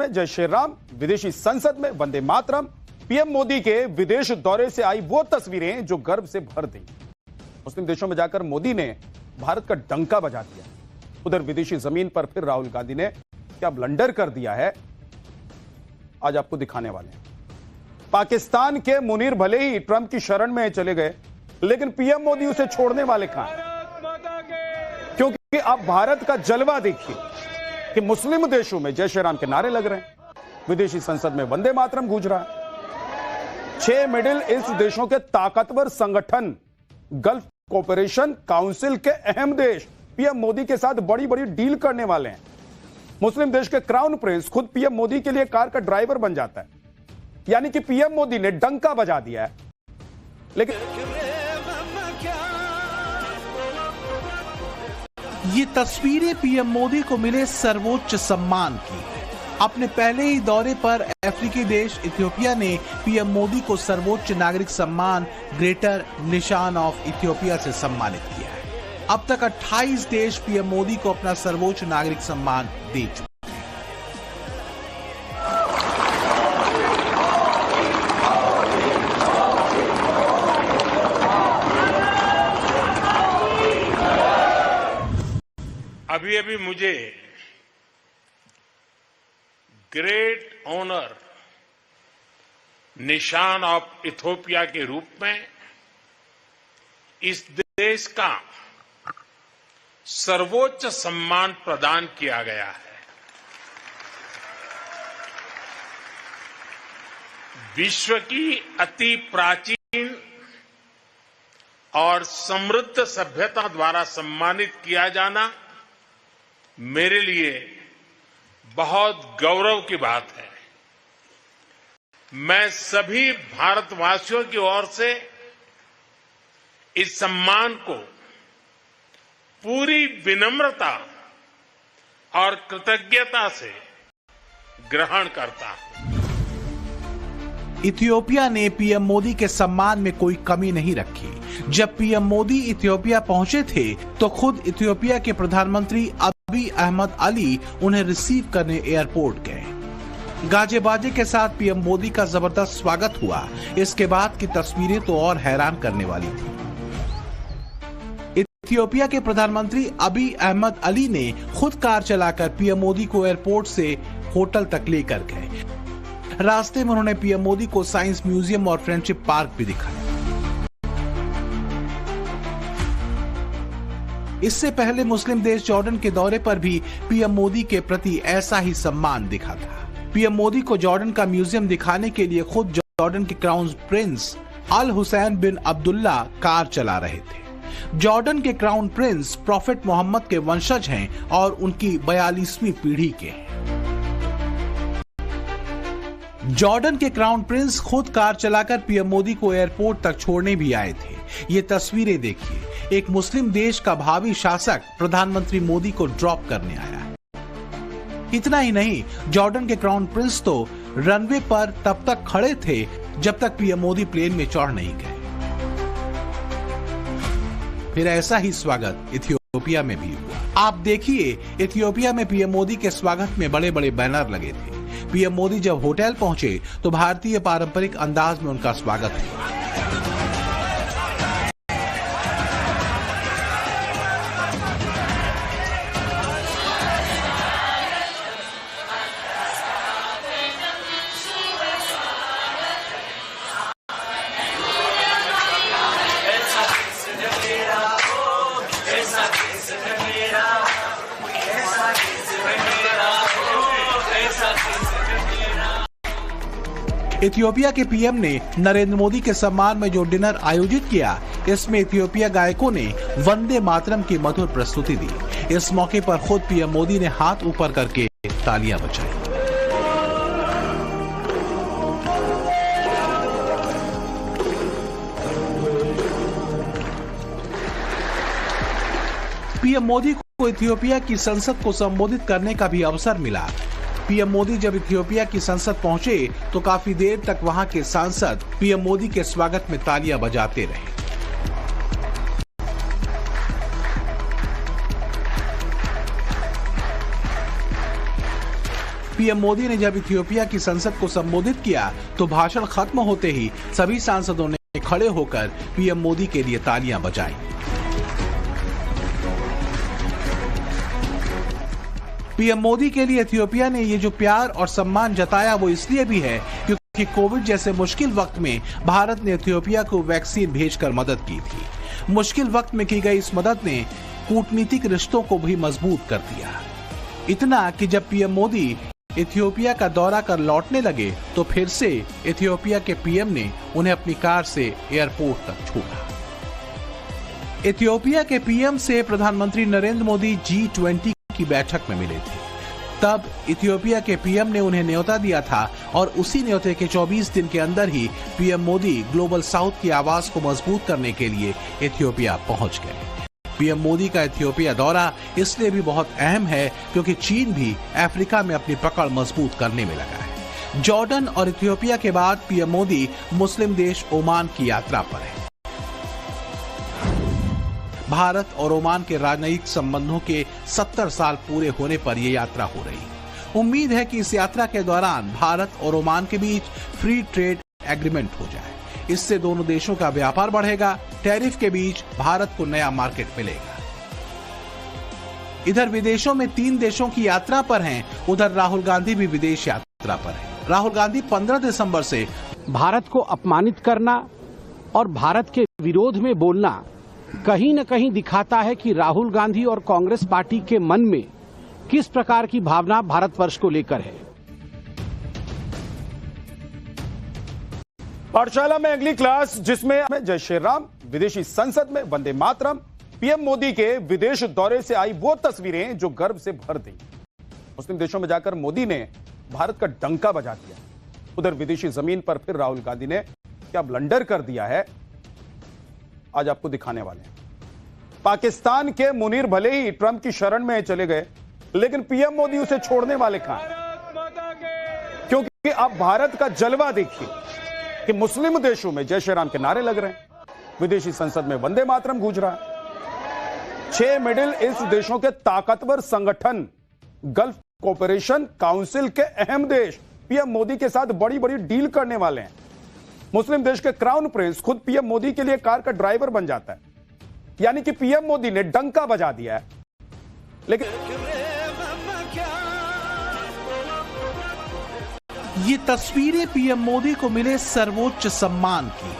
में जय श्री राम, विदेशी संसद में वंदे मातरम, पीएम मोदी के विदेश दौरे से आई वो तस्वीरें जो गर्व से भर दी। मुस्लिम देशों में जाकर मोदी ने भारत का डंका बजा दिया। उधर विदेशी जमीन पर फिर राहुल गांधी ने क्या ब्लंडर कर दिया है, आज आपको दिखाने वाले हैं। पाकिस्तान के मुनीर भले ही ट्रंप की शरण में चले गए, लेकिन पीएम मोदी उसे छोड़ने वाले कहां हैं? क्योंकि आप भारत का जलवा देखिए कि मुस्लिम देशों में जय श्री राम के नारे लग रहे हैं, विदेशी संसद में वंदे मातरम गूंज रहा है। 6 मिडिल ईस्ट देशों के ताकतवर संगठन गल्फ कोऑपरेशन काउंसिल के अहम देश पीएम मोदी के साथ बड़ी बड़ी डील करने वाले हैं। मुस्लिम देश के क्राउन प्रिंस खुद पीएम मोदी के लिए कार का ड्राइवर बन जाता है। यानी कि पीएम मोदी ने डंका बजा दिया है। लेकिन ये तस्वीरें पीएम मोदी को मिले सर्वोच्च सम्मान की। अपने पहले ही दौरे पर अफ्रीकी देश इथियोपिया ने पीएम मोदी को सर्वोच्च नागरिक सम्मान ग्रेटर निशान ऑफ इथियोपिया से सम्मानित किया है। अब तक 28 देश पीएम मोदी को अपना सर्वोच्च नागरिक सम्मान दे चुके हैं। अभी अभी मुझे ग्रेट ऑनर निशान ऑफ इथियोपिया के रूप में इस देश का सर्वोच्च सम्मान प्रदान किया गया है। विश्व की अति प्राचीन और समृद्ध सभ्यता द्वारा सम्मानित किया जाना मेरे लिए बहुत गौरव की बात है। मैं सभी भारतवासियों की ओर से इस सम्मान को पूरी विनम्रता और कृतज्ञता से ग्रहण करता हूं। इथियोपिया ने पीएम मोदी के सम्मान में कोई कमी नहीं रखी। जब पीएम मोदी इथियोपिया पहुंचे थे तो खुद इथियोपिया के प्रधानमंत्री अबी अहमद अली उन्हें रिसीव करने एयरपोर्ट गए। गाजे बाजे के साथ पीएम मोदी का जबरदस्त स्वागत हुआ। इसके बाद की तस्वीरें तो और हैरान करने वाली थी। इथियोपिया के प्रधानमंत्री अबी अहमद अली ने खुद कार चलाकर पीएम मोदी को एयरपोर्ट से होटल तक लेकर गए। रास्ते में उन्होंने पीएम मोदी को साइंस म्यूजियम और फ्रेंडशिप पार्क भी दिखाया। इससे पहले मुस्लिम देश जॉर्डन के दौरे पर भी पीएम मोदी के प्रति ऐसा ही सम्मान दिखा था। पीएम मोदी को जॉर्डन का म्यूजियम दिखाने के लिए खुद जॉर्डन के क्राउन प्रिंस अल हुसैन बिन अब्दुल्ला कार चला रहे थे। जॉर्डन के क्राउन प्रिंस प्रॉफेट मोहम्मद के वंशज हैं और उनकी 42वीं पीढ़ी के हैं। जॉर्डन के क्राउन प्रिंस खुद कार चलाकर पीएम मोदी को एयरपोर्ट तक छोड़ने भी आए थे। ये तस्वीरें देखिए, एक मुस्लिम देश का भावी शासक प्रधानमंत्री मोदी को ड्रॉप करने आया है। इतना ही नहीं, जॉर्डन के क्राउन प्रिंस तो रनवे पर तब तक खड़े थे जब तक पीएम मोदी प्लेन में चढ़ नहीं गए। फिर ऐसा ही स्वागत इथियोपिया में भी हुआ। आप देखिए, इथियोपिया में पीएम मोदी के स्वागत में बड़े बड़े बैनर लगे थे। पीएम मोदी जब होटल पहुंचे तो भारतीय पारंपरिक अंदाज में उनका स्वागत हुआ। इथियोपिया के पीएम ने नरेंद्र मोदी के सम्मान में जो डिनर आयोजित किया, इसमें इथियोपिया गायकों ने वंदे मातरम की मधुर प्रस्तुति दी। इस मौके पर खुद पीएम मोदी ने हाथ ऊपर करके तालियां बजाई। पीएम मोदी को इथियोपिया की संसद को संबोधित करने का भी अवसर मिला। पीएम मोदी जब इथियोपिया की संसद पहुंचे तो काफी देर तक वहां के सांसद पीएम मोदी के स्वागत में तालियां बजाते रहे। पीएम मोदी ने जब इथियोपिया की संसद को संबोधित किया तो भाषण खत्म होते ही सभी सांसदों ने खड़े होकर पीएम मोदी के लिए तालियां बजाई। पीएम मोदी के लिए इथियोपिया ने ये जो प्यार और सम्मान जताया वो इसलिए भी है क्योंकि कोविड जैसे मुश्किल वक्त में भारत ने इथियोपिया को वैक्सीन भेजकर मदद की थी। मुश्किल वक्त में की गई इस मदद ने कूटनीतिक रिश्तों को भी मजबूत कर दिया। इतना कि जब पीएम मोदी इथियोपिया का दौरा कर लौटने लगे तो फिर से इथियोपिया के पीएम ने उन्हें अपनी कार से एयरपोर्ट तक छोड़ा। इथियोपिया के पीएम से प्रधानमंत्री नरेंद्र मोदी G20 की बैठक में मिले थे। तब इथियोपिया के पीएम ने उन्हें न्योता दिया था और उसी न्योते के 24 दिन के अंदर ही पीएम मोदी ग्लोबल साउथ की आवाज को मजबूत करने के लिए इथियोपिया पहुंच गए। पीएम मोदी का इथियोपिया दौरा इसलिए भी बहुत अहम है क्योंकि चीन भी अफ्रीका में अपनी पकड़ मजबूत करने में लगा है। जॉर्डन और इथियोपिया के बाद पीएम मोदी मुस्लिम देश ओमान की यात्रा पर है। भारत और ओमान के राजनयिक संबंधों के 70 साल पूरे होने पर यह यात्रा हो रही है। उम्मीद है कि इस यात्रा के दौरान भारत और ओमान के बीच फ्री ट्रेड एग्रीमेंट हो जाए। इससे दोनों देशों का व्यापार बढ़ेगा। टैरिफ के बीच भारत को नया मार्केट मिलेगा। इधर विदेशों में 3 देशों की यात्रा पर हैं, उधर राहुल गांधी भी विदेश यात्रा पर हैं। राहुल गांधी 15 दिसंबर से भारत को अपमानित करना और भारत के विरोध में बोलना कहीं न कहीं दिखाता है कि राहुल गांधी और कांग्रेस पार्टी के मन में किस प्रकार की भावना भारतवर्ष को लेकर है। पाठशाला में अगली क्लास जिसमें जय श्री राम, विदेशी संसद में वंदे मातरम, पीएम मोदी के विदेश दौरे से आई वो तस्वीरें जो गर्व से भर दी। मुस्लिम देशों में जाकर मोदी ने भारत का डंका बजा दिया। उधर विदेशी जमीन पर फिर राहुल गांधी ने क्या ब्लंडर कर दिया है, आज आपको दिखाने वाले हैं। पाकिस्तान के मुनीर भले ही ट्रंप की शरण में चले गए, लेकिन पीएम मोदी उसे छोड़ने वाले कहां हैं? क्योंकि अब भारत का जलवा देखिए कि मुस्लिम देशों में जय श्री राम के नारे लग रहे हैं, विदेशी संसद में वंदे मातरम गूंज रहा है। 6 मिडिल ईस्ट देशों के ताकतवर संगठन गल्फ कोऑपरेशन काउंसिल के अहम देश पीएम मोदी के साथ बड़ी बड़ी डील करने वाले हैं। मुस्लिम देश के क्राउन प्रिंस खुद पीएम मोदी के लिए कार का ड्राइवर बन जाता है। यानी कि पीएम मोदी ने डंका बजा दिया है। लेकिन ये तस्वीरें पीएम मोदी को मिले सर्वोच्च सम्मान की।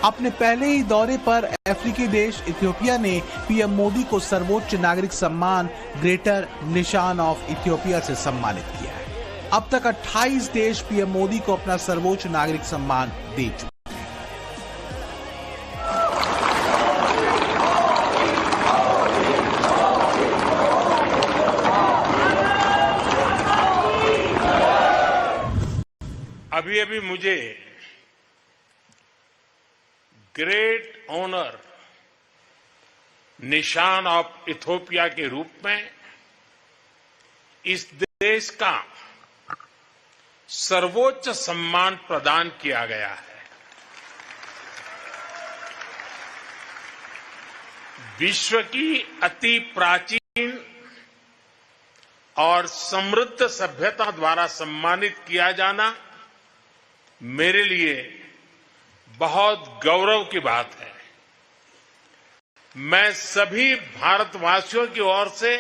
अपने पहले ही दौरे पर अफ्रीकी देश इथियोपिया ने पीएम मोदी को सर्वोच्च नागरिक सम्मान ग्रेटर निशान ऑफ इथियोपिया से सम्मानित किया है। अब तक 28 देश पीएम मोदी को अपना सर्वोच्च नागरिक सम्मान दे चुके हैं। अभी अभी मुझे ग्रेट ऑनर निशान ऑफ इथियोपिया के रूप में इस देश का सर्वोच्च सम्मान प्रदान किया गया है। विश्व की अति प्राचीन और समृद्ध सभ्यता द्वारा सम्मानित किया जाना मेरे लिए बहुत गौरव की बात है। मैं सभी भारतवासियों की ओर से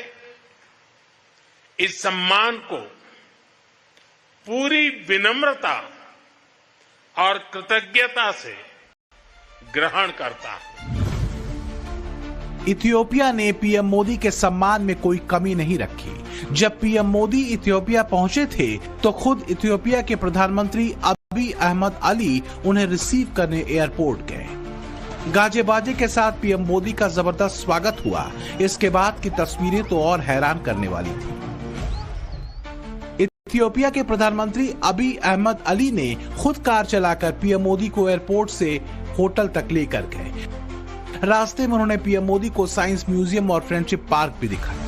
इस सम्मान को पूरी विनम्रता और कृतज्ञता से ग्रहण करता हूं। इथियोपिया ने पीएम मोदी के सम्मान में कोई कमी नहीं रखी। जब पीएम मोदी इथियोपिया पहुंचे थे तो खुद इथियोपिया के प्रधानमंत्री अबी अहमद अली उन्हें रिसीव करने एयरपोर्ट गए। गाजे बाजे के साथ पीएम मोदी का जबरदस्त स्वागत हुआ। इसके बाद की तस्वीरें तो और हैरान करने वाली थी। इथियोपिया के प्रधानमंत्री अबी अहमद अली ने खुद कार चलाकर पीएम मोदी को एयरपोर्ट से होटल तक लेकर गए। रास्ते में उन्होंने पीएम मोदी को साइंस म्यूजियम और फ्रेंडशिप पार्क भी दिखाया।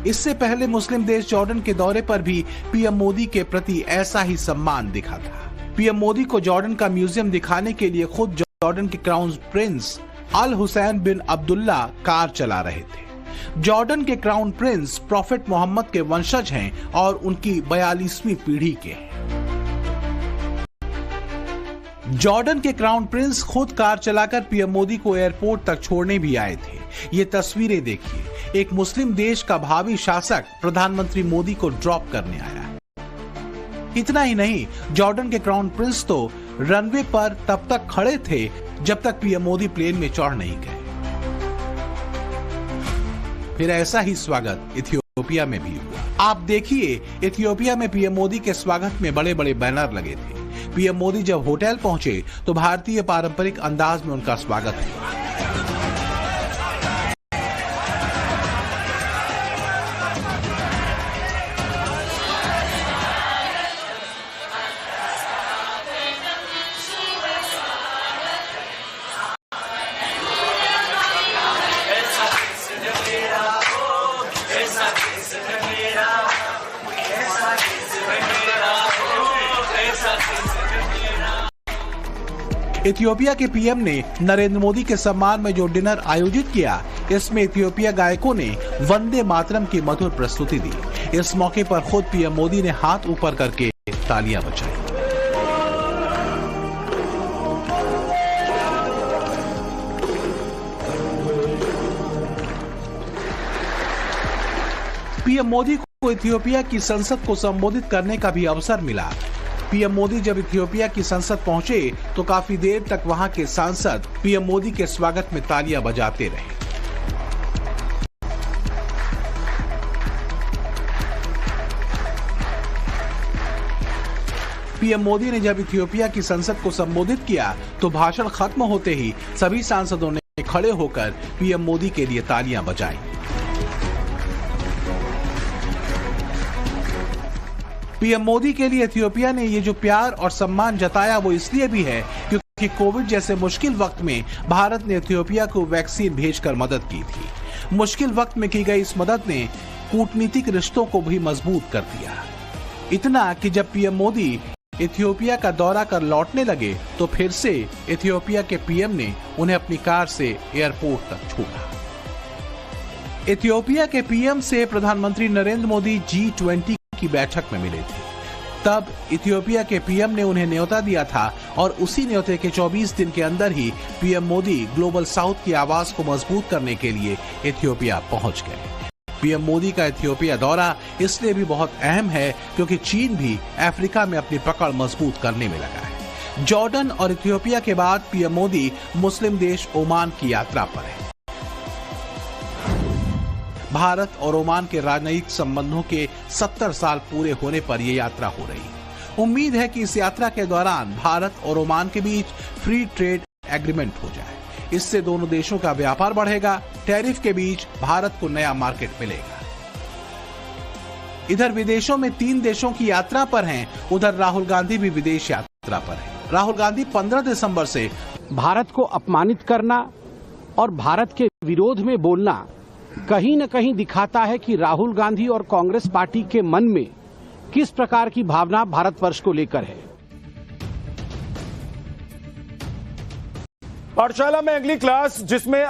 इससे पहले मुस्लिम देश जॉर्डन के दौरे पर भी पीएम मोदी के प्रति ऐसा ही सम्मान दिखा था। पीएम मोदी को जॉर्डन का म्यूजियम दिखाने के लिए खुद जॉर्डन के क्राउन प्रिंस अल हुसैन बिन अब्दुल्ला कार चला रहे थे। जॉर्डन के क्राउन प्रिंस प्रॉफेट मोहम्मद के वंशज हैं और उनकी 42वीं पीढ़ी के हैं। जॉर्डन के क्राउन प्रिंस खुद कार चलाकर पीएम मोदी को एयरपोर्ट तक छोड़ने भी आए थे। ये तस्वीरें देखिए, एक मुस्लिम देश का भावी शासक प्रधानमंत्री मोदी को ड्रॉप करने आया। इतना ही नहीं, जॉर्डन के क्राउन प्रिंस तो रनवे पर तब तक खड़े थे जब तक पीएम मोदी प्लेन में चढ़ नहीं गए। फिर ऐसा ही स्वागत इथियोपिया में भी हुआ। आप देखिए, इथियोपिया में पीएम मोदी के स्वागत में बड़े बड़े बैनर लगे थे। पीएम मोदी जब होटल पहुंचे तो भारतीय पारंपरिक अंदाज में उनका स्वागत हुआ। इथियोपिया के पीएम ने नरेंद्र मोदी के सम्मान में जो डिनर आयोजित किया, इसमें इथियोपिया गायकों ने वंदे मातरम की मधुर प्रस्तुति दी। इस मौके पर खुद पीएम मोदी ने हाथ ऊपर करके तालियां बजाई। पीएम मोदी को इथियोपिया की संसद को संबोधित करने का भी अवसर मिला। पीएम मोदी जब इथियोपिया की संसद पहुंचे तो काफी देर तक वहां के सांसद पीएम मोदी के स्वागत में तालियां बजाते रहे। पीएम मोदी ने जब इथियोपिया की संसद को संबोधित किया तो भाषण खत्म होते ही सभी सांसदों ने खड़े होकर पीएम मोदी के लिए तालियां बजाई। पीएम मोदी के लिए इथियोपिया ने ये जो प्यार और सम्मान जताया वो इसलिए भी है क्योंकि कोविड जैसे मुश्किल वक्त में भारत ने इथियोपिया को वैक्सीन भेजकर मदद की थी। मुश्किल वक्त में की गई इस मदद ने कूटनीतिक रिश्तों को भी मजबूत कर दिया। इतना कि जब पीएम मोदी इथियोपिया का दौरा कर लौटने लगे तो फिर से इथियोपिया के पीएम ने उन्हें अपनी कार से एयरपोर्ट तक छोड़ा। इथियोपिया के पीएम से प्रधानमंत्री नरेंद्र मोदी G20 की बैठक में मिले थे। तब इथियोपिया के पीएम ने उन्हें न्योता दिया था और उसी न्योते के 24 दिन के अंदर ही पीएम मोदी ग्लोबल साउथ की आवाज को मजबूत करने के लिए इथियोपिया पहुंच गए। पीएम मोदी का इथियोपिया दौरा इसलिए भी बहुत अहम है क्योंकि चीन भी अफ्रीका में अपनी पकड़ मजबूत करने में लगा है। जॉर्डन और इथियोपिया के बाद पीएम मोदी मुस्लिम देश ओमान की यात्रा पर है। भारत और ओमान के राजनयिक संबंधों के 70 साल पूरे होने पर यह यात्रा हो रही है। उम्मीद है कि इस यात्रा के दौरान भारत और ओमान के बीच फ्री ट्रेड एग्रीमेंट हो जाए। इससे दोनों देशों का व्यापार बढ़ेगा। टैरिफ के बीच भारत को नया मार्केट मिलेगा। इधर विदेशों में 3 देशों की यात्रा पर हैं, उधर राहुल गांधी भी विदेश यात्रा पर हैं। राहुल गांधी 15 दिसंबर से भारत को अपमानित करना और भारत के विरोध में बोलना कहीं न कहीं दिखाता है कि राहुल गांधी और कांग्रेस पार्टी के मन में किस प्रकार की भावना भारतवर्ष को लेकर है। पाठशाला में अगली क्लास जिसमें